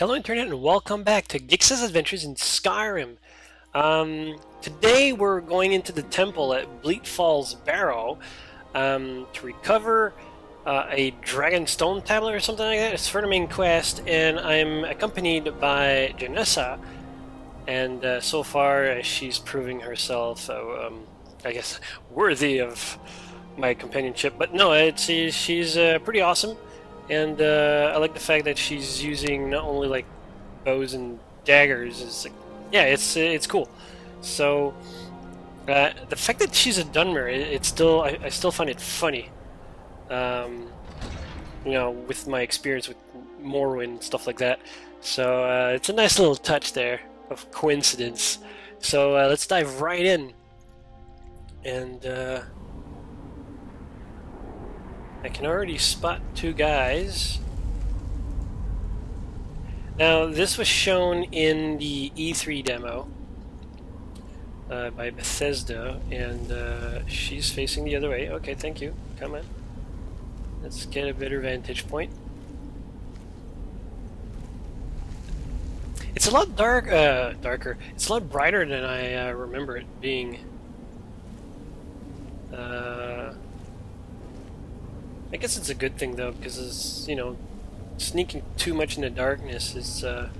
Hello Internet and welcome back to Gix's Adventures in Skyrim. Today we're going into the temple at Bleak Falls Barrow to recover a dragon stone tablet or something like that. It's for the main quest, and I'm accompanied by Janessa, and so far she's proving herself, I guess, worthy of my companionship. But no, she's pretty awesome. And I like the fact that she's using not only like bows and daggers. It's like, yeah, it's cool. So the fact that she's a Dunmer, it's still I still find it funny. You know, with my experience with Morrowind and stuff like that. So it's a nice little touch there of coincidence. So let's dive right in. And I can already spot two guys. Now, this was shown in the E3 demo by Bethesda, and she's facing the other way. Okay, thank you. Come on. Let's get a better vantage point. It's a lot darker. It's a lot brighter than I remember it being. I guess it's a good thing though, because it's, you know, sneaking too much in the darkness is and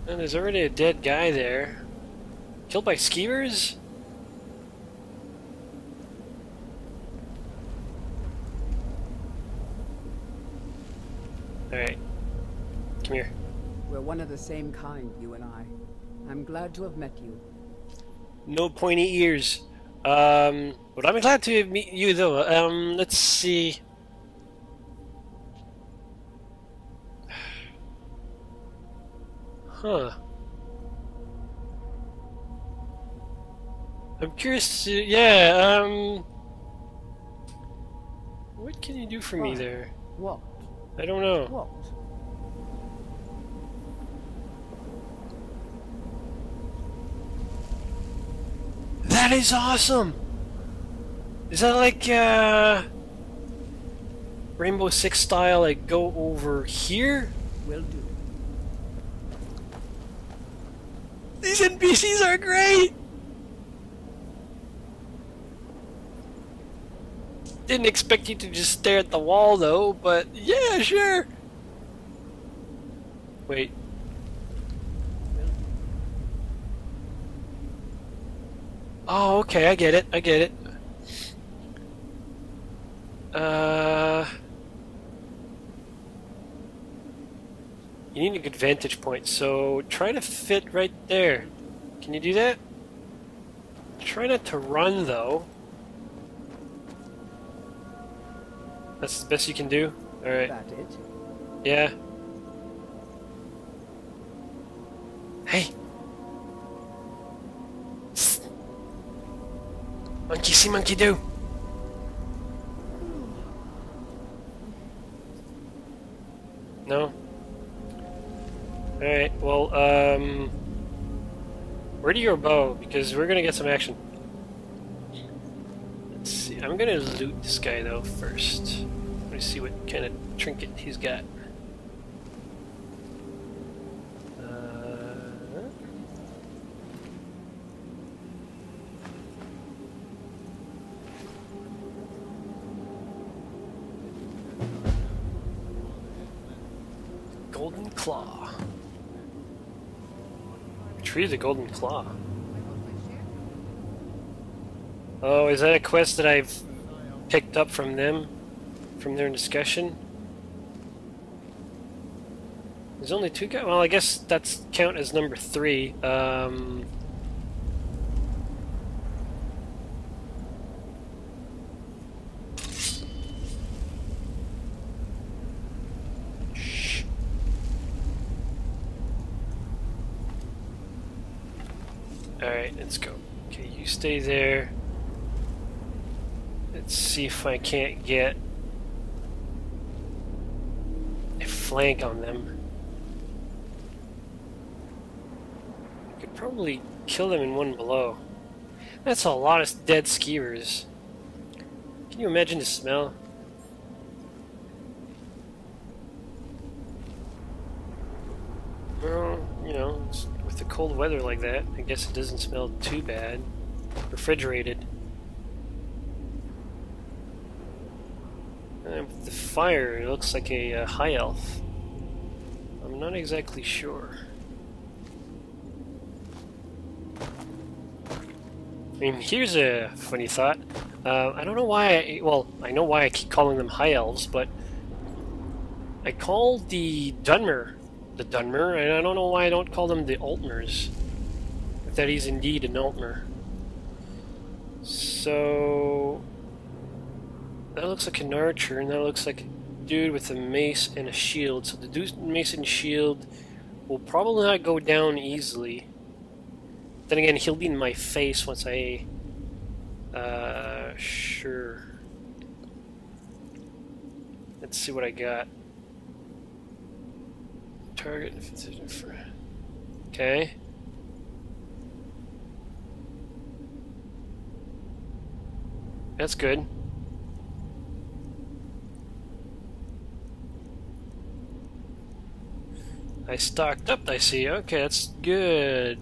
there's already a dead guy there. Killed by skeevers? Alright. Come here. We're one of the same kind, you and I. I'm glad to have met you. No pointy ears. But I'm glad to meet you though. Let's see. Huh. I'm curious to, yeah, what can you do for me there? What? I don't know. What? That is awesome! Is that like, Rainbow Six style, like, go over here? Will do. These NPCs are great! Didn't expect you to just stare at the wall, though, but yeah, sure! Wait. Oh, okay, I get it, I get it. You need a good vantage point, so try to fit right there. Can you do that? Try not to run, though. That's the best you can do? Alright. That it? Yeah. Hey! Monkey see, monkey do. No? Alright, well, where do your bow? Because we're gonna get some action. Let's see, I'm gonna loot this guy though first. Let me see what kind of trinket he's got. Golden Claw. Retrieve the Golden Claw. Oh, is that a quest that I've picked up from them? From their discussion? There's only two guys. Well, I guess that's count as number 3. Alright, let's go. Okay, you stay there. Let's see if I can't get a flank on them. I could probably kill them in one blow. That's a lot of dead skeevers. Can you imagine the smell? with the cold weather like that, I guess it doesn't smell too bad. Refrigerated. With the fire, it looks like a high elf. I'm not exactly sure. I mean, here's a funny thought. I don't know why well, I know why I keep calling them high elves, but I call the Dunmer the Dunmer, and I don't know why I don't call them the Altmers. If that is indeed an Altmer. So that looks like an archer, and that looks like a dude with a mace and a shield. So the dude with mace and shield will probably not go down easily. Then again, he'll be in my face once I... sure. Let's see what I got. Target... Okay. That's good. I stocked up, I see. Okay, that's good.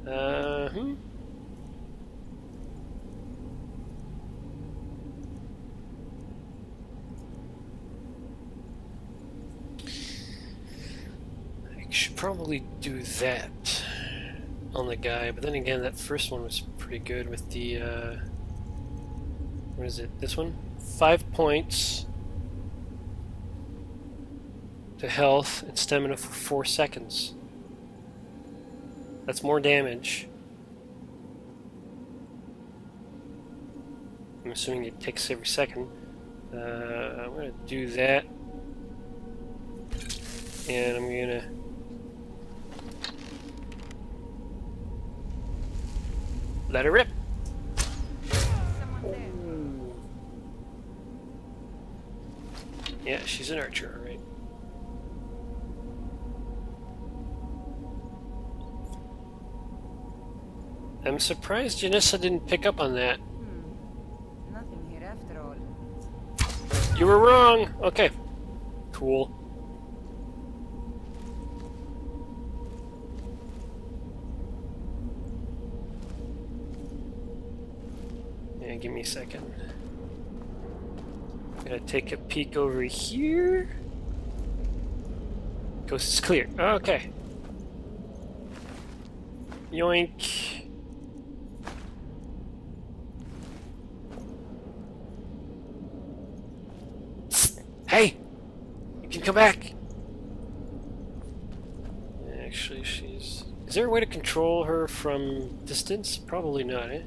I should probably do that on the guy, but then again, that first one was pretty good with the, what is it, this one? 5 points to health and stamina for 4 seconds. That's more damage. I'm assuming it takes every second. I'm gonna do that. And I'm gonna... let her rip! Ooh. Yeah, she's an archer, right? I'm surprised Janissa didn't pick up on that. Nothing here after all. You were wrong! Okay. Cool. Yeah, give me a second. Gotta take a peek over here. Coast is clear. Okay. Yoink. Hey! You can come back! Actually, she's... Is there a way to control her from distance? Probably not, eh?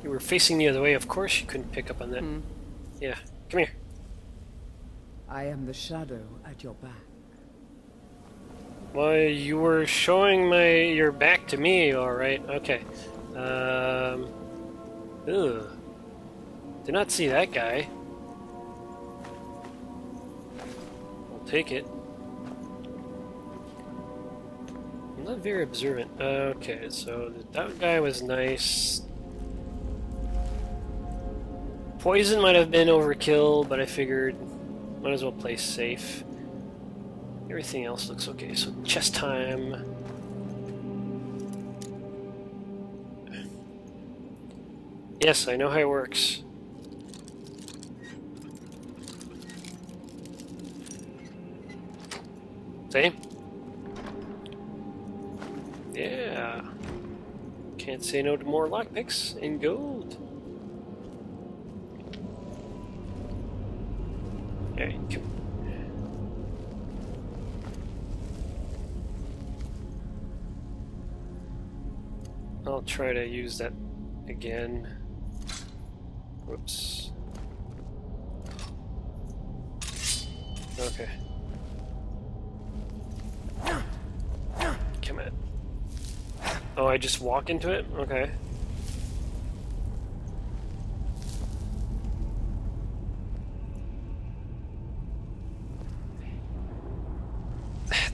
You were facing the other way, of course you couldn't pick up on that. Yeah, come here. I am the shadow at your back. Well, you were showing your back to me, alright, okay. Ugh. Did not see that guy. I'll take it. I'm not very observant. Okay, so that guy was nice. Poison might have been overkill, but I figured might as well play safe. Everything else looks okay, so chest time. Yes, I know how it works. See? Yeah. Can't say no to more lockpicks and gold. Alright, come. I'll try to use that again. Whoops. Okay. Come on. Oh, I just walk into it? Okay.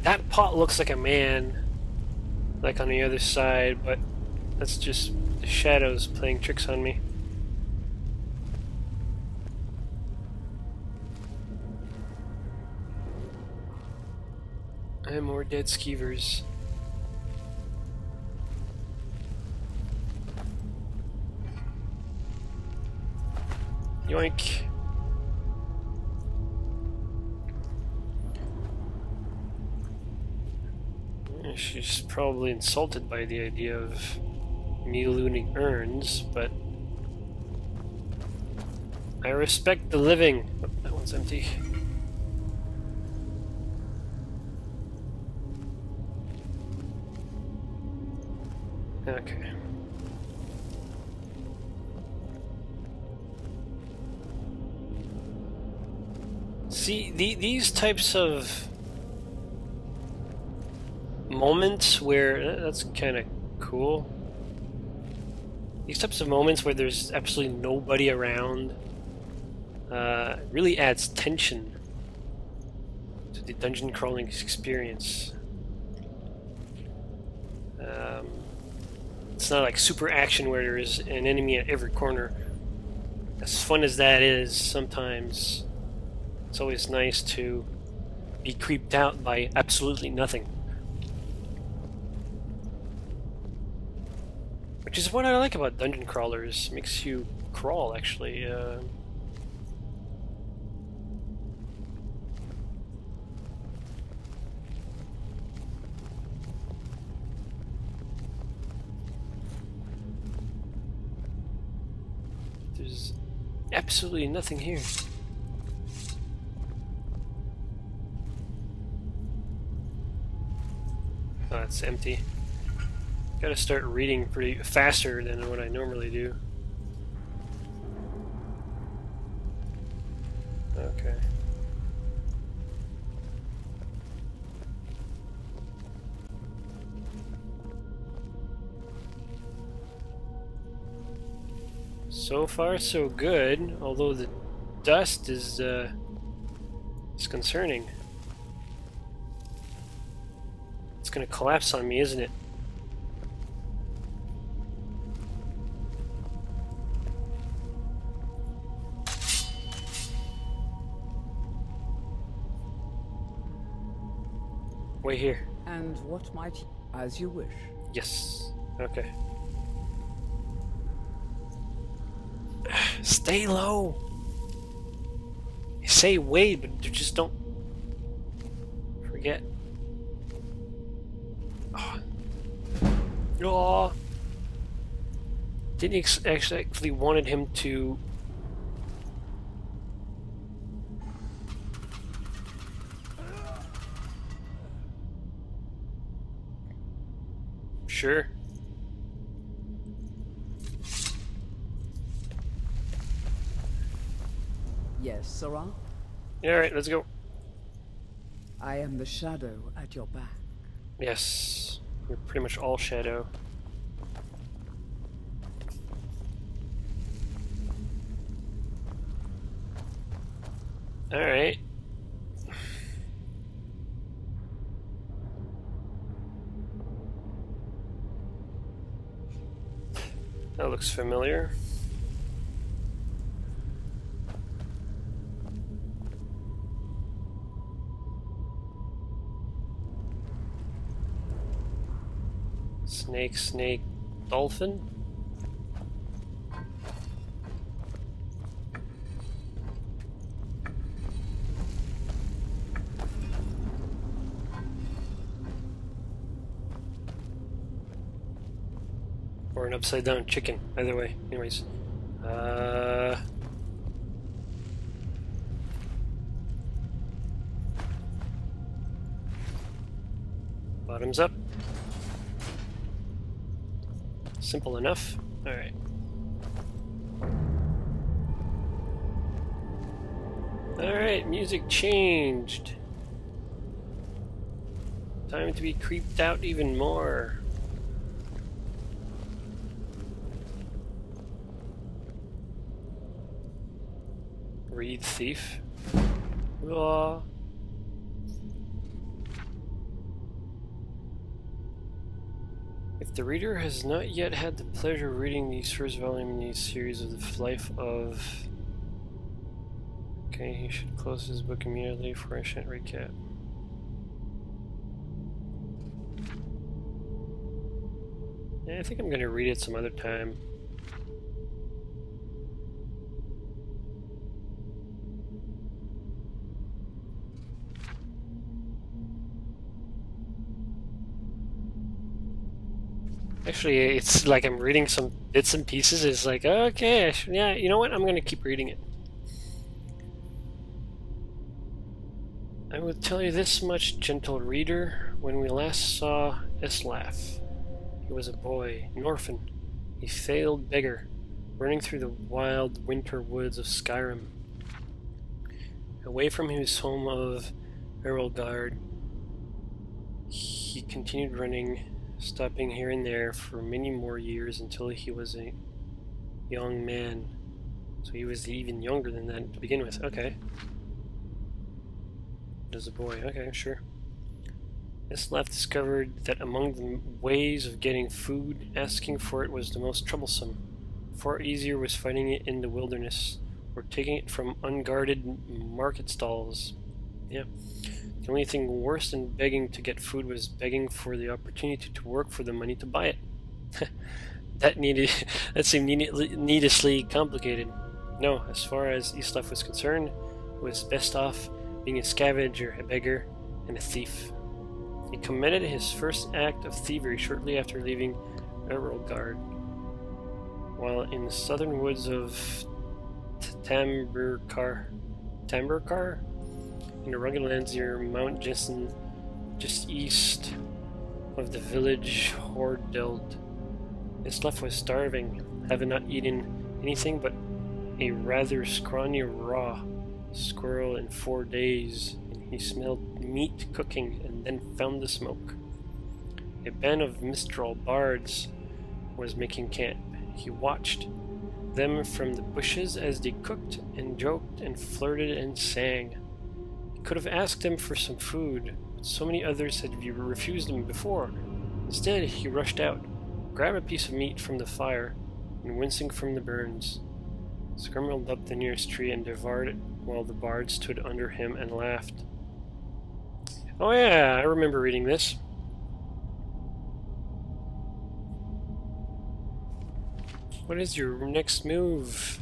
That pot looks like a man, like on the other side, but that's just the shadows playing tricks on me. And more dead skeevers. Yoink. Yeah, she's probably insulted by the idea of me looting urns, but I respect the living. Oh, that one's empty. Okay. See, these types of moments where that's kind of cool. These types of moments where there's absolutely nobody around really adds tension to the dungeon crawling experience. It's not like super action where there's an enemy at every corner. As fun as that is, sometimes it's always nice to be creeped out by absolutely nothing. Which is what I like about dungeon crawlers. Makes you crawl, actually. There's absolutely nothing here. Oh, it's empty. Gotta start reading pretty faster than what I normally do. Okay. So far, so good. Although the dust is concerning. It's gonna collapse on me, isn't it? Wait here. And what might you... As you wish. Yes. Okay. Stay low. You say wait, but you just don't forget. Oh. Didn't actually wanted him to. Sure. Yes, Sarah? Alright, let's go. I am the shadow at your back. Yes. We're pretty much all shadow. Alright. That looks familiar. Snake, snake, dolphin? Or an upside down chicken, either way. Anyways. Bottoms up. Simple enough. Alright. Alright, music changed. Time to be creeped out even more. Read thief. Ah. If the reader has not yet had the pleasure of reading these first volume in the series of the life of... Okay, he should close his book immediately for a short recap. Yeah, I think I'm gonna read it some other time. Actually, it's like I'm reading some bits and pieces. It's like, okay, yeah, you know what? I'm gonna keep reading it. I will tell you this much, gentle reader. When we last saw Islaf, he was a boy, an orphan, a failed beggar, running through the wild winter woods of Skyrim. Away from his home of Errolgard, he continued running, stopping here and there for many more years until he was a young man. So he was even younger than that to begin with. Okay. As a boy. Okay, sure. Islaf discovered that among the ways of getting food, asking for it was the most troublesome. Far easier was finding it in the wilderness, or taking it from unguarded market stalls. Yeah. The only thing worse than begging to get food was begging for the opportunity to work for the money to buy it. That seemed needlessly complicated. No, as far as Islaf was concerned, it was best off being a scavenger, a beggar, and a thief. He committed his first act of thievery shortly after leaving Errolgard. While in the southern woods of Tamburkar, in the rugged lands near Mount Jessen, just east of the village Hordeld, Islaf was starving, having not eaten anything but a rather scrawny raw squirrel in 4 days, and he smelled meat cooking and then found the smoke. A band of Mistral bards was making camp. He watched them from the bushes as they cooked and joked and flirted and sang. He could have asked them for some food, but so many others had refused him before. Instead, he rushed out, grabbed a piece of meat from the fire, and wincing from the burns, scrambled up the nearest tree and devoured it while the bard stood under him and laughed. Oh yeah, I remember reading this. What is your next move?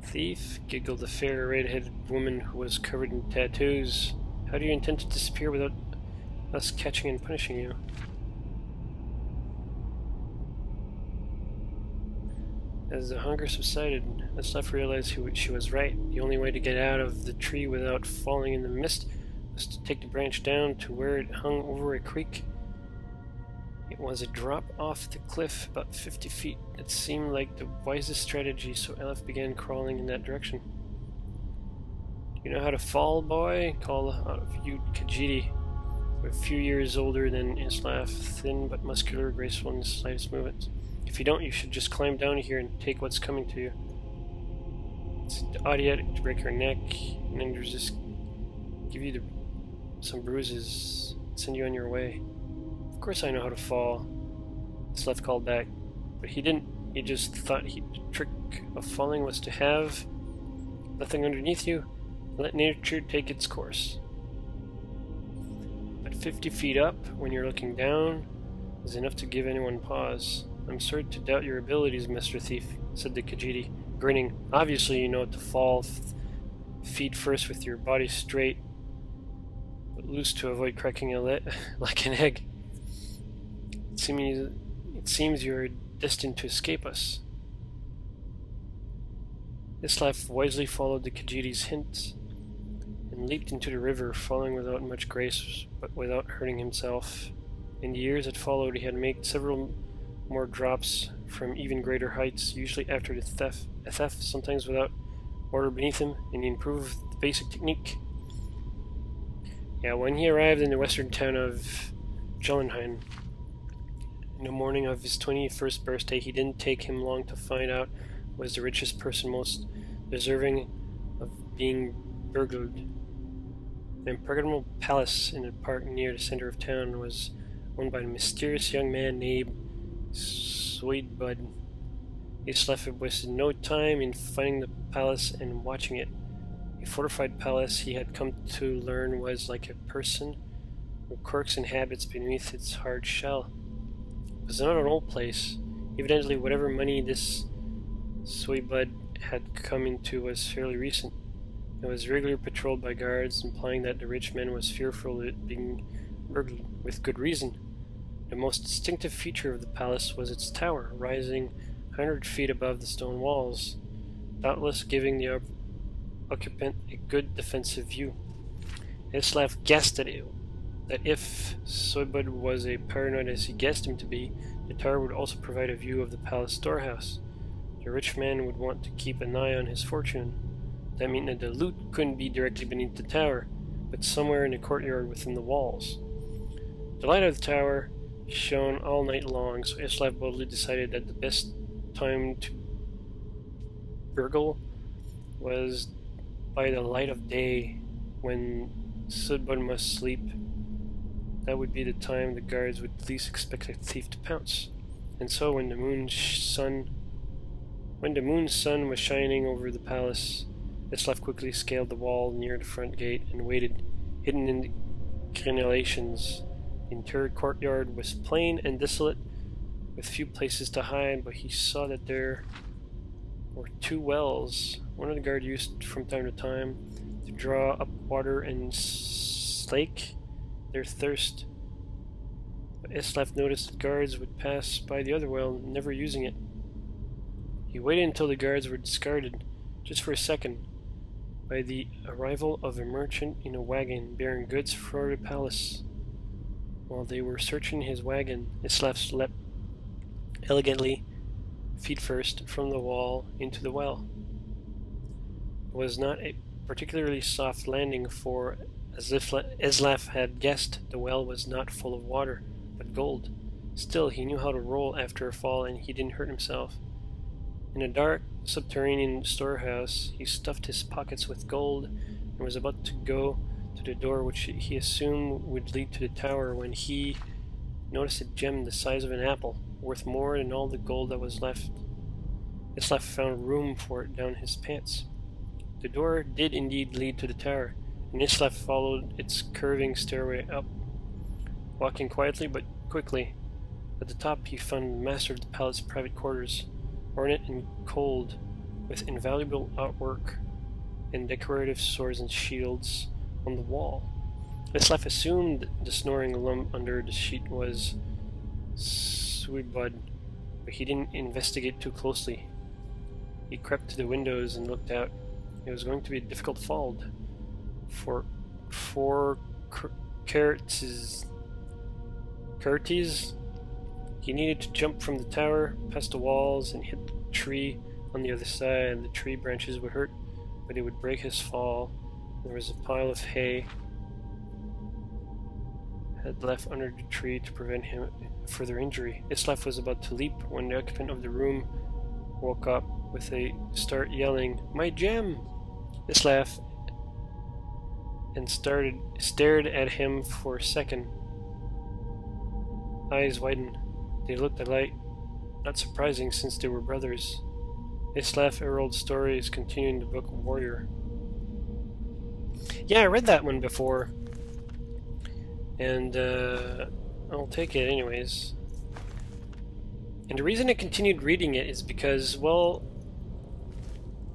Thief, giggled the fair red-headed woman who was covered in tattoos. How do you intend to disappear without us catching and punishing you? As the hunger subsided, Islaf realized she was right. The only way to get out of the tree without falling in the mist was to take the branch down to where it hung over a creek. It was a drop off the cliff, about 50 feet. It seemed like the wisest strategy, so Islaf began crawling in that direction. "You know how to fall, boy?" called out of Yud Khajiit, a few years older than Islaf, thin but muscular, graceful in his slightest movements. "If you don't, you should just climb down here and take what's coming to you. It's idiotic to break your neck, and then just give you some bruises, and send you on your way." "Of course I know how to fall," Islaf called back, but he didn't. He just thought the trick of falling was to have nothing underneath you, and let nature take its course. But 50 feet up, when you're looking down, is enough to give anyone pause. "I'm sorry to doubt your abilities, Mr. Thief," said the Khajiit, grinning. "Obviously you know to fall feet first with your body straight, but loose to avoid cracking like an egg. It seems you are destined to escape us." Islaf wisely followed the Khajiit's hints and leaped into the river, falling without much grace, but without hurting himself. In the years that followed, he had made several more drops from even greater heights, usually after a theft, sometimes without order beneath him, and he improved the basic technique. Yeah, when he arrived in the western town of Jolenheim, in the morning of his 21st birthday, he didn't take him long to find out who was the richest person most deserving of being burgled. An impregnable palace in a park near the center of town was owned by a mysterious young man named Sweetbud. Islaf had wasted no time in finding the palace and watching it. A fortified palace, he had come to learn, was like a person with quirks and habits beneath its hard shell. was not an old place. Evidently, whatever money this soy bud had come into was fairly recent. It was regularly patrolled by guards, implying that the rich man was fearful of it being burgled, with good reason. The most distinctive feature of the palace was its tower, rising 100 feet above the stone walls, doubtless giving the occupant a good defensive view. Islav guessed that if Soybud was as paranoid as he guessed him to be, the tower would also provide a view of the palace storehouse. The rich man would want to keep an eye on his fortune. That meant that the loot couldn't be directly beneath the tower, but somewhere in the courtyard within the walls. The light of the tower shone all night long, so Islav boldly decided that the best time to burgle was by the light of day, when Sudbud must sleep. That would be the time the guards would least expect a thief to pounce. And so when the moon's sun was shining over the palace, Islav quickly scaled the wall near the front gate and waited, hidden in the crenellations. The interior courtyard was plain and desolate, with few places to hide, but he saw that there were 2 wells. One of the guards used from time to time to draw up water and slake their thirst. But Islav noticed that guards would pass by the other well, never using it. He waited until the guards were discarded, just for a second, by the arrival of a merchant in a wagon bearing goods for the palace. While they were searching his wagon, Islav leapt elegantly, feet first, from the wall into the well. It was not a particularly soft landing, for, as Islav had guessed, the well was not full of water, but gold. Still, he knew how to roll after a fall, and he didn't hurt himself. In a dark, subterranean storehouse, he stuffed his pockets with gold and was about to go to the door which he assumed would lead to the tower when he noticed a gem the size of an apple, worth more than all the gold that was left. Islav found room for it down his pants. The door did indeed lead to the tower, and Islav followed its curving stairway up, walking quietly but quickly. At the top he found the master of the palace's private quarters, ornate and cold, with invaluable artwork and decorative swords and shields on the wall. Islav assumed the snoring lump under the sheet was Suibud, but he didn't investigate too closely. He crept to the windows and looked out. It was going to be a difficult fall, for 4 carats. He needed to jump from the tower, past the walls, and hit the tree on the other side. The tree branches would hurt, but it would break his fall. There was a pile of hay had left under the tree to prevent him further injury. Islav was about to leap when the occupant of the room woke up with a start, yelling, "My gem!" Islav and stared at him for a second. Eyes widened. They looked alike, not surprising since they were brothers. Islav Erold story is continued in the Book of Warrior. Yeah, I read that one before, and I'll take it anyways. And the reason I continued reading it is because, well,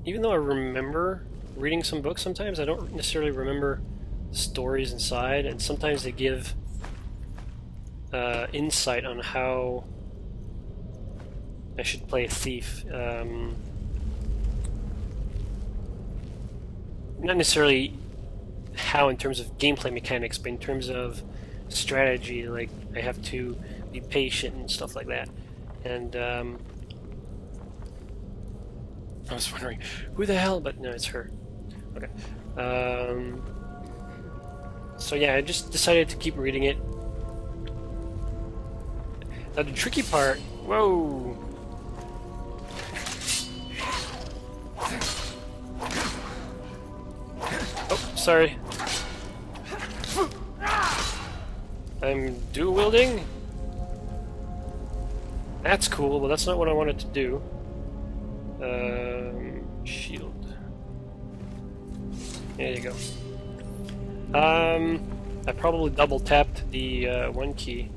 even though I remember reading some books sometimes, I don't necessarily remember the stories inside, and sometimes they give insight on how I should play a thief. Not necessarily how in terms of gameplay mechanics, but in terms of strategy, like I have to be patient and stuff like that. And I was wondering, who the hell? But no, it's her. Okay. So yeah, I just decided to keep reading it. Now the tricky part... Whoa! Oh, sorry. I'm dual wielding? That's cool, but that's not what I wanted to do. Shield. There you go. I probably double tapped the 1 key.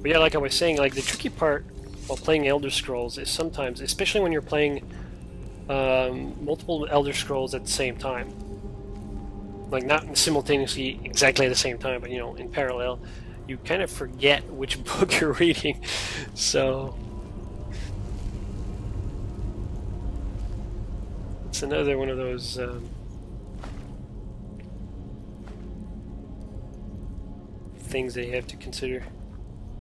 But yeah, like I was saying, like the tricky part while playing Elder Scrolls is sometimes, especially when you're playing multiple Elder Scrolls at the same time, like not simultaneously exactly at the same time, but you know, in parallel, you kind of forget which book you're reading. So it's another one of those things they have to consider.